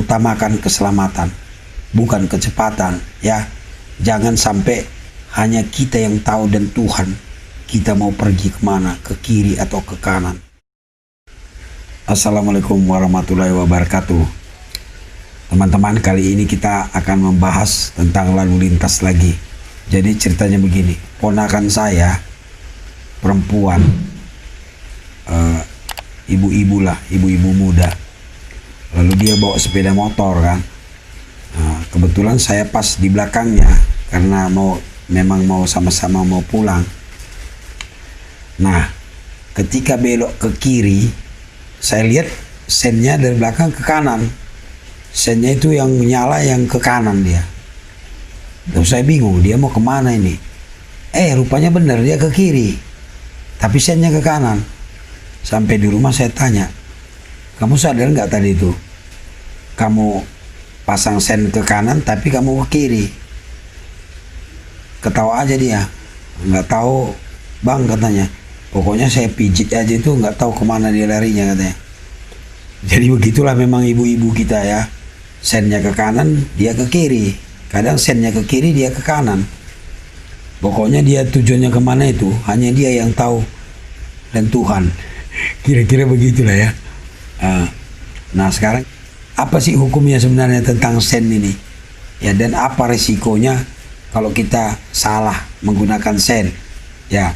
utamakan keselamatan, bukan kecepatan ya. Jangan sampai hanya kita yang tahu dan Tuhan kita mau pergi kemana, ke kiri atau ke kanan. Assalamualaikum warahmatullahi wabarakatuh. Teman-teman, kali ini kita akan membahas tentang lalu lintas lagi. Jadi ceritanya begini, ponakan saya perempuan, ibu-ibu lah, ibu-ibu muda. Lalu dia bawa sepeda motor kan. Kebetulan saya pas di belakangnya karena memang mau sama-sama mau pulang. Nah, ketika belok ke kiri, saya lihat sennya dari belakang ke kanan. Sennya itu yang nyala yang ke kanan dia. Terus saya bingung dia mau kemana ini. Rupanya benar dia ke kiri, tapi sennya ke kanan. Sampai di rumah saya tanya, kamu sadar nggak tadi itu? Kamu pasang sen ke kanan tapi kamu ke kiri. Ketawa aja dia, nggak tahu bang katanya. Pokoknya saya pijit aja itu, nggak tahu kemana dia larinya katanya. Jadi begitulah memang ibu-ibu kita ya. Sennya ke kanan, dia ke kiri. Kadang sennya ke kiri, dia ke kanan. Pokoknya dia tujuannya kemana itu hanya dia yang tahu dan Tuhan. Kira-kira begitulah ya. Nah sekarang apa sih hukumnya sebenarnya tentang sen ini? Ya, dan apa resikonya kalau kita salah menggunakan sen? Ya,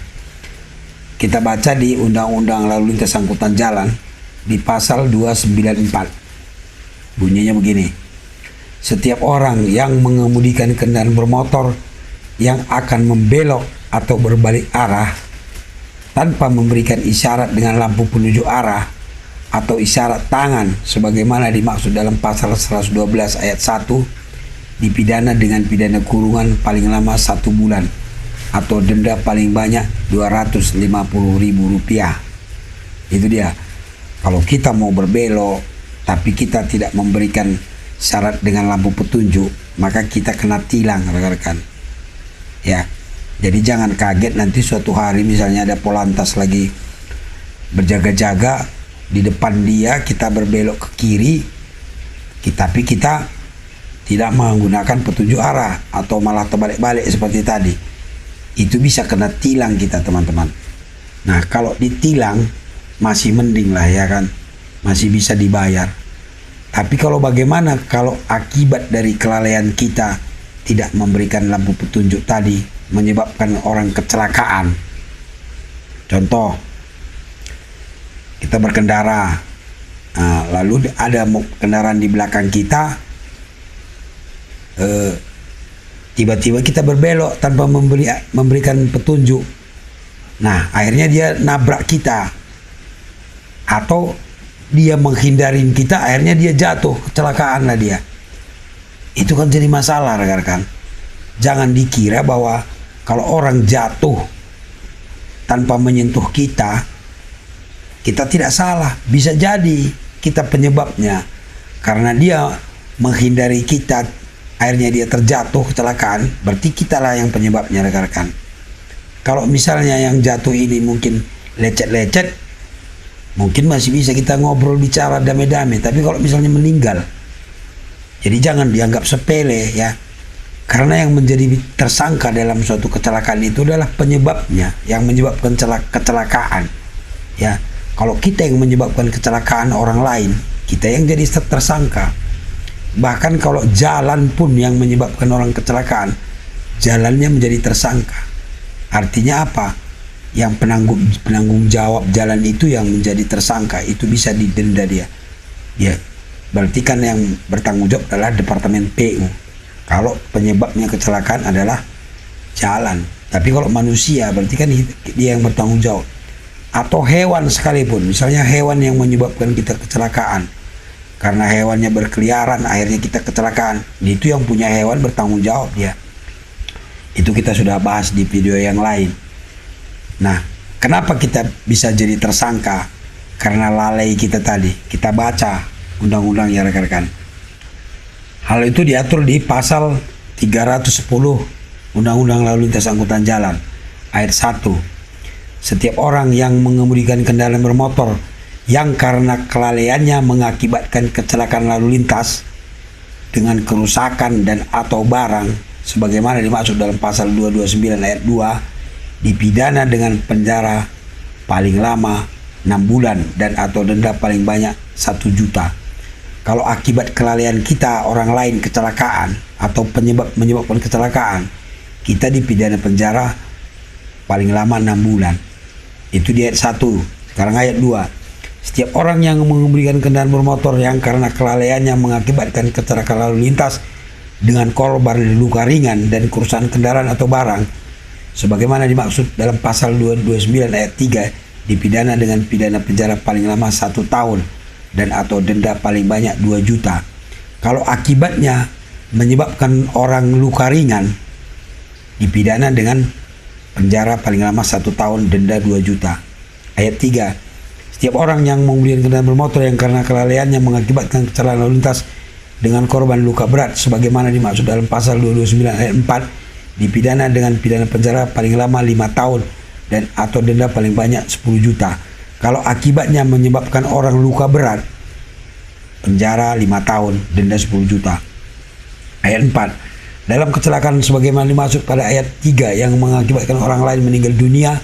kita baca di Undang-Undang Lalu Lintas Angkutan Jalan di pasal 294. Bunyinya begini. Setiap orang yang mengemudikan kendaraan bermotor yang akan membelok atau berbalik arah tanpa memberikan isyarat dengan lampu penunjuk arah atau isyarat tangan sebagaimana dimaksud dalam pasal 112 ayat 1 dipidana dengan pidana kurungan paling lama 1 bulan atau denda paling banyak Rp250.000. Itu dia. Kalau kita mau berbelok tapi kita tidak memberikan syarat dengan lampu petunjuk, maka kita kena tilang, rekan-rekan. Ya. Jadi jangan kaget nanti suatu hari misalnya ada polantas lagi berjaga-jaga di depan dia, kita berbelok ke kiri, tapi kita tidak menggunakan petunjuk arah atau malah terbalik-balik seperti tadi. Itu bisa kena tilang kita, teman-teman. Nah, kalau ditilang masih mending lah ya kan, masih bisa dibayar. Tapi kalau bagaimana kalau akibat dari kelalaian kita tidak memberikan lampu petunjuk tadi menyebabkan orang kecelakaan? Contoh, kita berkendara, lalu ada kendaraan di belakang kita, tiba-tiba kita berbelok tanpa memberikan petunjuk. Nah, akhirnya dia nabrak kita atau dia menghindarin kita, akhirnya dia jatuh, kecelakaan lah dia. Itu kan jadi masalah, rekan-rekan. Jangan dikira bahwa kalau orang jatuh tanpa menyentuh kita tidak salah. Bisa jadi kita penyebabnya. Karena dia menghindari kita, akhirnya dia terjatuh, kecelakaan, berarti kitalah yang penyebabnya, rekan-rekan. Kalau misalnya yang jatuh ini mungkin lecet-lecet, mungkin masih bisa kita ngobrol, bicara damai-damai. Tapi kalau misalnya meninggal, jadi jangan dianggap sepele ya. Karena yang menjadi tersangka dalam suatu kecelakaan itu adalah penyebabnya, yang menyebabkan kecelakaan. Ya, kalau kita yang menyebabkan kecelakaan orang lain, kita yang jadi tersangka. Bahkan kalau jalan pun yang menyebabkan orang kecelakaan, jalannya menjadi tersangka. Artinya apa? Yang penanggung jawab jalan itu yang menjadi tersangka, itu bisa didenda dia. Ya, berarti kan yang bertanggung jawab adalah Departemen PU. Kalau penyebabnya kecelakaan adalah jalan. Tapi kalau manusia, berarti kan dia yang bertanggung jawab. Atau hewan sekalipun, misalnya hewan yang menyebabkan kita kecelakaan, karena hewannya berkeliaran akhirnya kita kecelakaan, itu yang punya hewan bertanggung jawab dia. Itu kita sudah bahas di video yang lain. Nah, kenapa kita bisa jadi tersangka? Karena lalai kita tadi. Kita baca undang-undang ya rekan-rekan. Hal itu diatur di pasal 310 Undang-Undang Lalu Lintas Angkutan Jalan ayat 1. Setiap orang yang mengemudikan kendaraan bermotor yang karena kelalaiannya mengakibatkan kecelakaan lalu lintas dengan kerusakan dan atau barang sebagaimana dimaksud dalam pasal 229 ayat 2 dipidana dengan penjara paling lama 6 bulan dan atau denda paling banyak 1 juta. Kalau akibat kelalaian kita orang lain kecelakaan atau menyebabkan kecelakaan, kita dipidana penjara paling lama 6 bulan. Itu di ayat 1. Sekarang ayat 2. Setiap orang yang mengemudikan kendaraan bermotor yang karena kelalaiannya mengakibatkan kecelakaan lalu lintas dengan korban luka ringan dan kerusakan kendaraan atau barang sebagaimana dimaksud dalam pasal 229 ayat 3 dipidana dengan pidana penjara paling lama 1 tahun dan atau denda paling banyak 2 juta. Kalau akibatnya menyebabkan orang luka ringan, dipidana dengan penjara paling lama 1 tahun, denda 2 juta. Ayat 3. Setiap orang yang mengemudikan kendaraan bermotor yang karena kelalaiannya mengakibatkan kecelakaan lalu lintas dengan korban luka berat sebagaimana dimaksud dalam pasal 229 ayat 4 dipidana dengan pidana penjara paling lama 5 tahun dan atau denda paling banyak 10 juta. Kalau akibatnya menyebabkan orang luka berat, penjara 5 tahun, denda 10 juta. Ayat 4. Dalam kecelakaan sebagaimana dimaksud pada ayat 3 yang mengakibatkan orang lain meninggal dunia,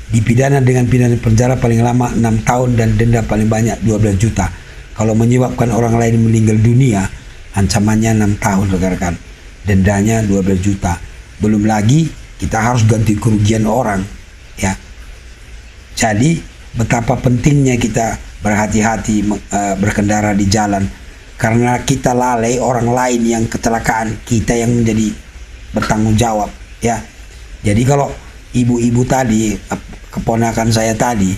dipidana dengan pidana penjara paling lama 6 tahun dan denda paling banyak 12 juta. Kalau menyebabkan orang lain meninggal dunia, ancamannya 6 tahun rekan-rekan. Dendanya 12 juta. Belum lagi kita harus ganti kerugian orang, ya. Jadi betapa pentingnya kita berhati-hati berkendara di jalan. Karena kita lalai, orang lain yang kecelakaan, kita yang menjadi bertanggung jawab, ya. Jadi kalau ibu-ibu tadi, keponakan saya tadi,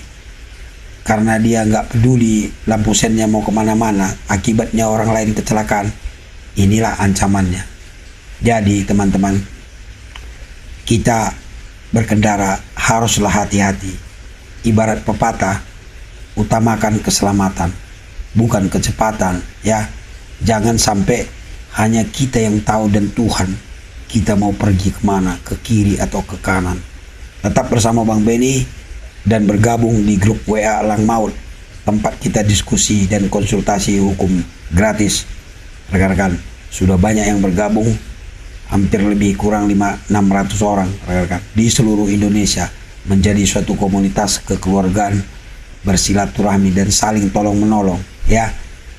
karena dia nggak peduli lampu sennya mau kemana-mana, akibatnya orang lain kecelakaan, inilah ancamannya. Jadi teman-teman, kita berkendara haruslah hati-hati. Ibarat pepatah, utamakan keselamatan, bukan kecepatan, ya. Jangan sampai hanya kita yang tahu dan Tuhan kita mau pergi kemana, ke kiri atau ke kanan. Tetap bersama Bang Benny dan bergabung di grup WA Lang Maut, tempat kita diskusi dan konsultasi hukum gratis. Rekan-rekan, sudah banyak yang bergabung, hampir lebih kurang 600 orang rekan-rekan di seluruh Indonesia, menjadi suatu komunitas kekeluargaan, bersilaturahmi dan saling tolong menolong, ya.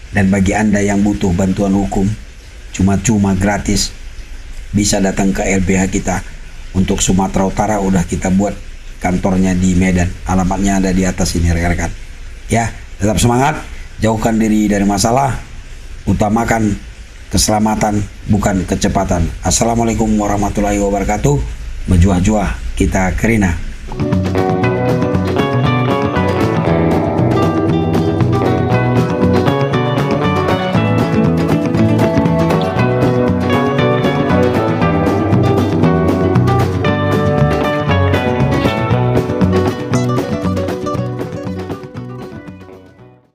Dan bagi Anda yang butuh bantuan hukum cuma-cuma gratis, bisa datang ke LBH kita. Untuk Sumatera Utara udah kita buat kantornya di Medan, alamatnya ada di atas ini rekan-rekan, ya. Tetap semangat, jauhkan diri dari masalah, utamakan keselamatan bukan kecepatan. Assalamualaikum warahmatullahi wabarakatuh. Menjuah-juah kita kerina.